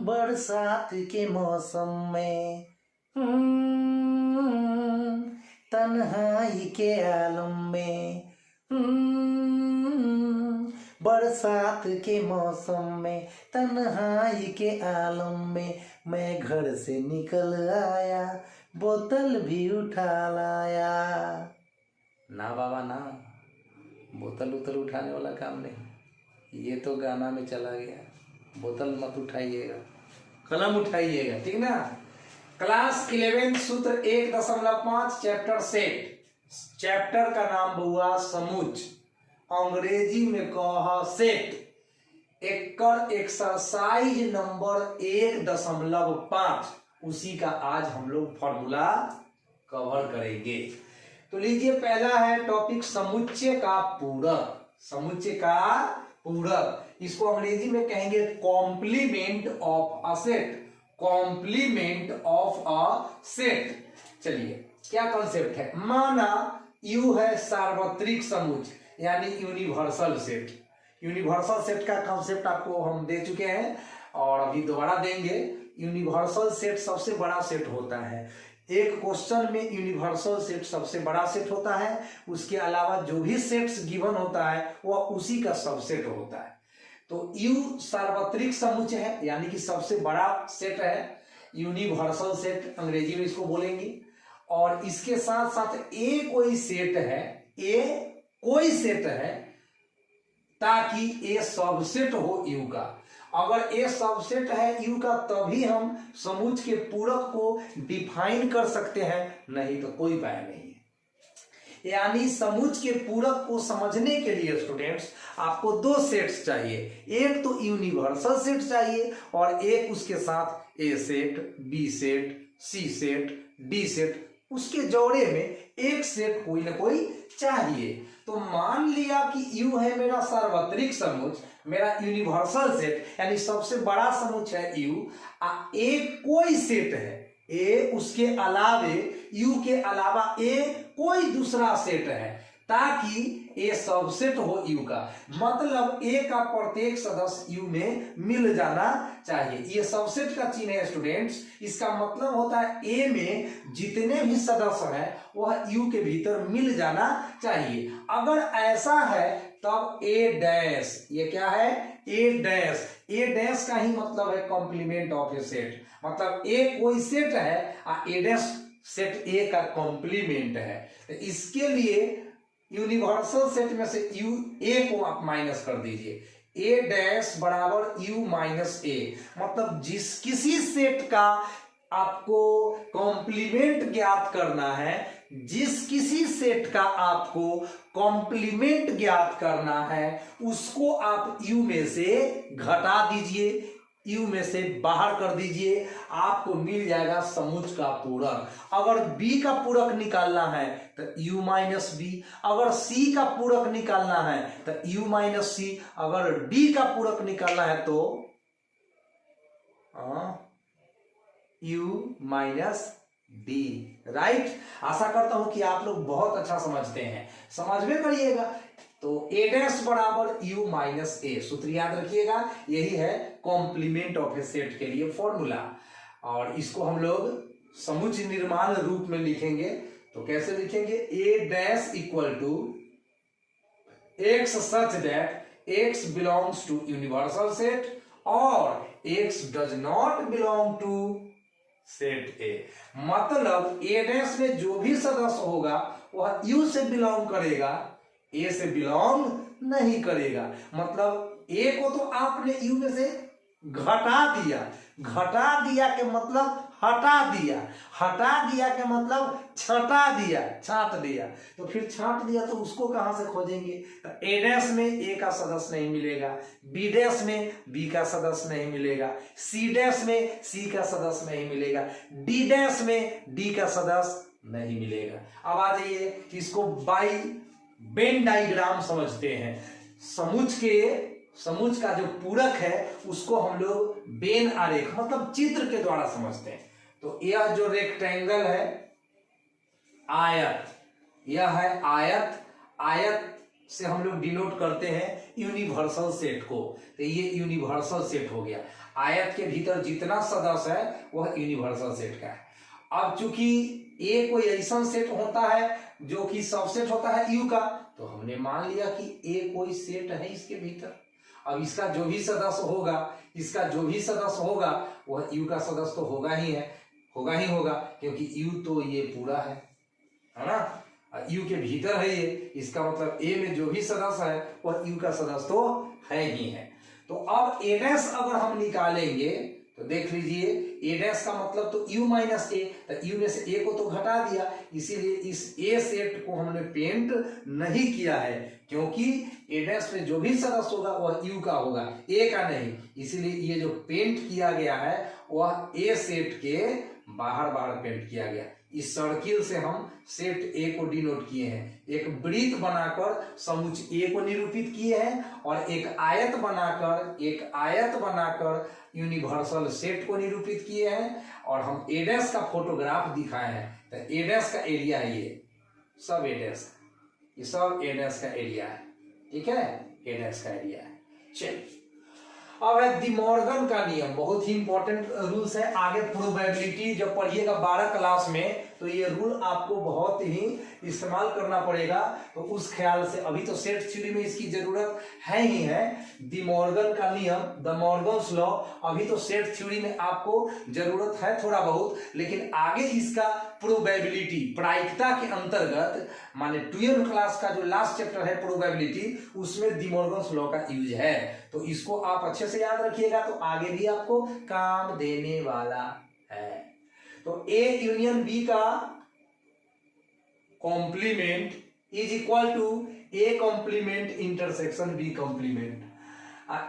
बरसात के मौसम में तन्हाई के आलम में बरसात के मौसम में तन्हाई के आलम में मैं घर से निकल आया, बोतल भी उठा लाया। ना बाबा ना, बोतल उतल उठाने वाला काम नहीं, ये तो गाना में चला गया। बोतल मत उठाइएगा, कलम उठाइएगा, ठीक ना। क्लास 11 सूत्र 1.5 चैप्टर सेट। चैप्टर का नाम हुआ समुच, अंग्रेजी में कहा सेट। एकर एक्सरसाइज नंबर 1.5 उसी का आज हम लोग फॉर्मूला कवर करेंगे। तो लीजिए, पहला है टॉपिक समुच्चय का पूरक। समुच्चय का पूरक, इसको अंग्रेजी में कहेंगे complement of a set. Complement of a set. चलिए, क्या कॉन्सेप्ट है। माना यू है सार्वत्रिक समुच्चय यानी यूनिवर्सल सेट। यूनिवर्सल सेट का कॉन्सेप्ट आपको हम दे चुके हैं और अभी दोबारा देंगे। यूनिवर्सल सेट सबसे बड़ा सेट होता है। एक क्वेश्चन में यूनिवर्सल सेट सबसे बड़ा सेट होता है, उसके अलावा जो भी सेट्स गिवन होता है वह उसी का सबसेट होता है। तो यू सार्वत्रिक समुच्चय है यानी कि सबसे बड़ा सेट है, यूनिवर्सल सेट अंग्रेजी में इसको बोलेंगे। और इसके साथ साथ ए कोई सेट है, ए कोई सेट है ताकि ए सबसेट हो यू का। अगर ए सबसेट है यू का तभी हम समुच्चय के पूरक को डिफाइन कर सकते हैं, नहीं तो कोई उपाय नहीं है। यानी समुच्चय के पूरक को समझने के लिए स्टूडेंट्स आपको दो सेट्स चाहिए। एक तो यूनिवर्सल सेट चाहिए और एक उसके साथ ए सेट, बी सेट, सी सेट, डी सेट, उसके जोड़े में एक सेट कोई ना कोई चाहिए। तो मान लिया कि यू है मेरा सार्वत्रिक समुच्चय, मेरा यूनिवर्सल सेट यानी सबसे बड़ा समुच्चय है यू। ए कोई सेट है, ए उसके अलावे, यू के अलावा ए कोई दूसरा सेट है ताकि ए सबसेट हो यू का। मतलब ए का प्रत्येक सदस्य यू में मिल जाना चाहिए। ये सबसेट का चिन्ह है स्टूडेंट्स। इसका मतलब होता है ए में जितने भी सदस्य हैं वह यू के भीतर मिल जाना चाहिए। अगर ऐसा है तब ए डैश, ये क्या है, ए डैश। ए डैश का ही मतलब है कॉम्प्लीमेंट ऑफ ए सेट। मतलब ए कोई सेट है और ए डैश सेट ए का कॉम्प्लीमेंट है। तो इसके लिए यूनिवर्सल सेट में से यू ए को आप माइनस कर दीजिए। ए डैश बराबर यू माइनस ए। मतलब जिस किसी सेट का आपको कॉम्प्लीमेंट ज्ञात करना है, जिस किसी सेट का आपको कॉम्प्लीमेंट ज्ञात करना है उसको आप यू में से घटा दीजिए, यू में से बाहर कर दीजिए, आपको मिल जाएगा समुच्चय का पूरक। अगर बी का पूरक निकालना है तो u माइनस बी, अगर सी का पूरक निकालना है तो u माइनस सी, अगर डी का पूरक निकालना है तो u माइनस डी। राइट। आशा करता हूं कि आप लोग बहुत अच्छा समझते हैं, समझ में करिएगा। तो ए डैश बराबर यू माइनस ए, सूत्र याद रखिएगा, यही है कॉम्प्लीमेंट ऑफ ए सेट के लिए फॉर्मूला। और इसको हम लोग समुच्चय निर्माण रूप में लिखेंगे। तो कैसे लिखेंगे, A dash equal to X such that X belongs to universal set और X does not belong to set A. मतलब ए डैश में जो भी सदस्य होगा वह यू से बिलोंग करेगा, ए से बिलोंग नहीं करेगा। मतलब ए को तो आपने यू में से घटा दिया, घटा दिया के मतलब हटा दिया, हटा दिया के मतलब छटा दिया, छाट दिया। तो फिर छाट दिया तो उसको कहां से खोजेंगे। तो ए डैश में ए का सदस्य नहीं मिलेगा, बी डैश में बी का सदस्य नहीं मिलेगा, सी डैश में सी का सदस्य नहीं मिलेगा, डी डैश में डी का सदस्य नहीं मिलेगा। अब आ जाइए इसको बाई वेन डायग्राम समझते हैं। समुच्चय का जो पूरक है उसको हम लोग वेन आरेख मतलब चित्र के द्वारा समझते हैं। तो यह जो रेक्टेंगल है आयत, यह है आयत, आयत से हम लोग डिनोट करते हैं यूनिवर्सल सेट को। तो ये यूनिवर्सल सेट हो गया, आयत के भीतर जितना सदस्य है वह यूनिवर्सल सेट का है। अब चूंकि ए कोई ऐसा सेट होता है जो कि सबसेट होता है यू का, तो हमने मान लिया कि ए कोई सेट है इसके भीतर। अब इसका जो भी सदस्य होगा वह यू का सदस्य तो होगा ही होगा, क्योंकि यू तो ये पूरा है ना, यू के भीतर है ये, इसका मतलब ए में जो भी सदस्य है वह यू का सदस्य तो है ही है। तो अब ए डैश अगर हम निकालेंगे तो देख लीजिए, ए डैश का मतलब तो यू माइनस ए, तो यू में से ए को तो घटा दिया, इसीलिए इस ए सेट को हमने पेंट नहीं किया है, क्योंकि ए डैश में जो भी सदस्य होगा वह यू का होगा, ए का नहीं। इसीलिए ये जो पेंट किया गया है वह ए सेट के बाहर पेंट किया गया। इस सर्किल से हम सेट ए को डिनोट किए हैं, एक वृत्त बनाकर समुच्चय ए को निरूपित किए हैं, और एक आयत बनाकर यूनिवर्सल सेट को निरूपित किए हैं, और हम ए डैश का फोटोग्राफ दिखाए हैं। तो ए डैश का एरिया है ये सब ए डैश का एरिया है, ठीक है, ए डैश का एरिया है। चलिए, अब है डी मॉर्गन का नियम, बहुत ही इंपॉर्टेंट रूल्स है। आगे प्रोबेबिलिटी जब पढ़िएगा 12 क्लास में तो ये रूल आपको बहुत ही इस्तेमाल करना पड़ेगा, तो उस ख्याल से अभी तो सेट थ्योरी में इसकी जरूरत है ही है। डी मॉर्गन का नियम, द मॉर्गन्स लॉ, अभी तो सेट थ्योरी में आपको जरूरत है थोड़ा बहुत, लेकिन आगे इसका प्रोबेबिलिटी प्रायिकता के अंतर्गत माने 12 क्लास का जो लास्ट चैप्टर है प्रोबेबिलिटी, उसमें डी मॉर्गन्स लॉ का यूज है। तो इसको आप अच्छे से याद रखिएगा, तो आगे भी आपको काम देने वाला है। तो ए यूनियन बी का complement is equal to A complement intersection B complement.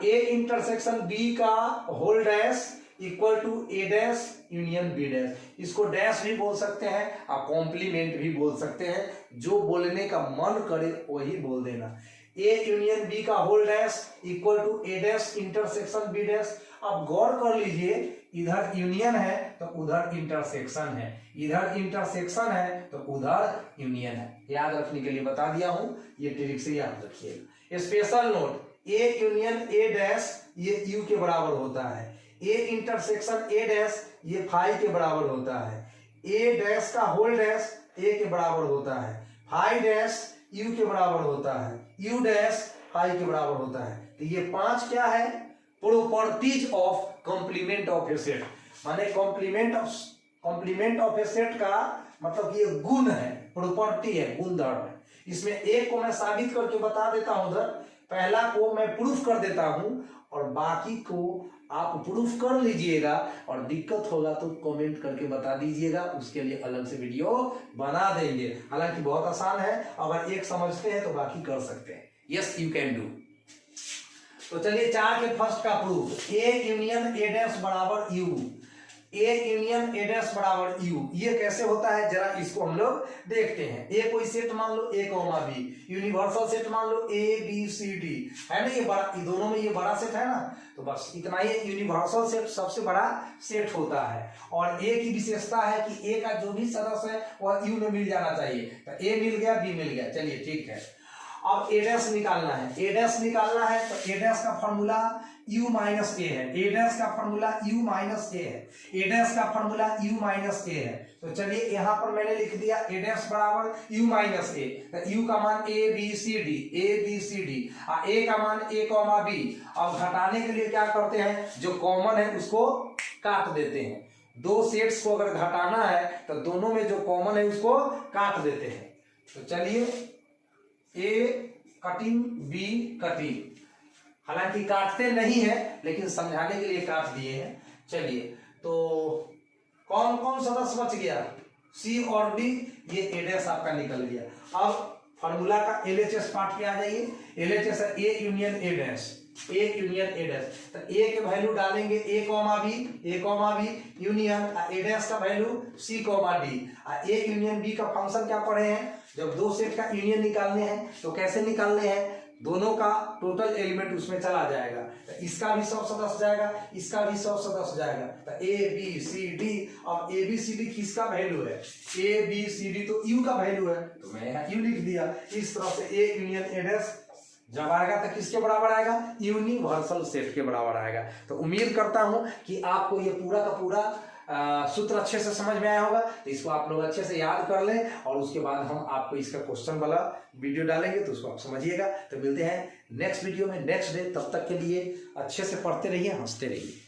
A intersection B का whole dash equal to A dash union B dash. इसको डैश भी बोल सकते हैं और कॉम्प्लीमेंट भी बोल सकते हैं, जो बोलने का मन करे वही बोल देना। ए यूनियन बी का whole dash equal to A dash intersection B dash. अब गौर कर लीजिए, इधर यूनियन है तो उधर इंटरसेक्शन है, इधर इंटरसेक्शन है तो उधर यूनियन है। याद रखने के लिए बता दिया हूं, ये ट्रिक से याद रखिएगा। Special note, A union A dash ये यू के बराबर होता है, ए इंटरसेक्शन ए डैश ये फाई के बराबर होता है, ए डैश का होल डैश ए के बराबर होता है, फाई डैश यू के बराबर होता है, यू डैश फाई के बराबर होता है। तो ये 5 क्या है? Properties of complement of a set. माने कॉम्प्लीमेंट ऑफ ए सेट का मतलब ये गुण है, प्रॉपर्टी है, गुणधर्म है। इसमें एक को मैं साबित करके बता देता हूं, उधर पहला को मैं प्रूफ कर देता हूं, और बाकी को आप प्रूफ कर लीजिएगा, और दिक्कत होगा तो कमेंट करके बता दीजिएगा, उसके लिए अलग से वीडियो बना देंगे। हालांकि बहुत आसान है, अगर एक समझते हैं तो बाकी कर सकते हैं। Yes you can do. तो चलिए 4 के फर्स्ट का proof, A union A dash बराबर U, A union A dash बराबर यू, ये कैसे होता है जरा इसको हम लोग देखते हैं। ए कोई सेट मान लो ए कॉमा बी, यूनिवर्सल सेट मान लो ए बी सी डी, है ना, ये बड़ा, दोनों में ये बड़ा सेट है ना, तो बस इतना ही। यूनिवर्सल सेट सबसे बड़ा सेट होता है, और ए की विशेषता है कि ए का जो भी सदस्य है वह यू में मिल जाना चाहिए। तो ए मिल गया, बी मिल गया, चलिए ठीक है। अब ए डैश निकालना है, ए डैश निकालना है तो ए डैश का फॉर्मूला u माइनस ए है, ए डैश का फॉर्मूला u माइनस ए है, ए डैश का फॉर्मूला u माइनस ए है। तो चलिए यहाँ पर मैंने लिख दिया ए डैश बराबर u माइनस ए, तो u का मान a b c d, और a का मान a कॉमा b। अब घटाने के लिए क्या करते हैं, जो कॉमन है उसको काट देते हैं। दो सेट्स को अगर घटाना है तो दोनों में जो कॉमन है उसको काट देते हैं। तो चलिए ए कटिंग बी कटिंग, हालांकि काटते नहीं है लेकिन समझाने के लिए काट दिए हैं। चलिए, तो कौन कौन सदस्य बच गया, सी और डी, ये ए डैश आपका निकल गया। अब फॉर्मूला का एलएचएस पार्ट पे आ जाइए। एलएचएस है A union A dash, A union A dash. तो ए के वैल्यू डालेंगे A comma B union A dash का value C comma D. A union B का फंक्शन क्या पढ़े हैं, जब दो सेट का यूनियन निकालने हैं तो कैसे निकालने हैं, दोनों का टोटल एलिमेंट उसमें चला जाएगा। तो इसका भी 100 सदस्य जाएगा, इसका भी 100 सदस्य जाएगा। तो ए बी सी डी, अब ए बी सी डी किसका वैल्यू है? ए बी सी डी तो यू का वैल्यू है, तो मैं यहाँ यू लिख दिया। इस तरह से ए यूनियन ए डैश जब आएगा तो किसके बराबर आएगा? यूनिवर्सल सेट के बराबर आएगा। तो उम्मीद करता हूं कि आपको ये पूरा का पूरा सूत्र अच्छे से समझ में आया होगा। तो इसको आप लोग अच्छे से याद कर लें और उसके बाद हम आपको इसका क्वेश्चन वाला वीडियो डालेंगे, तो उसको आप समझिएगा। तो मिलते हैं नेक्स्ट वीडियो में नेक्स्ट डे। तब तक के लिए अच्छे से पढ़ते रहिए, हंसते रहिए।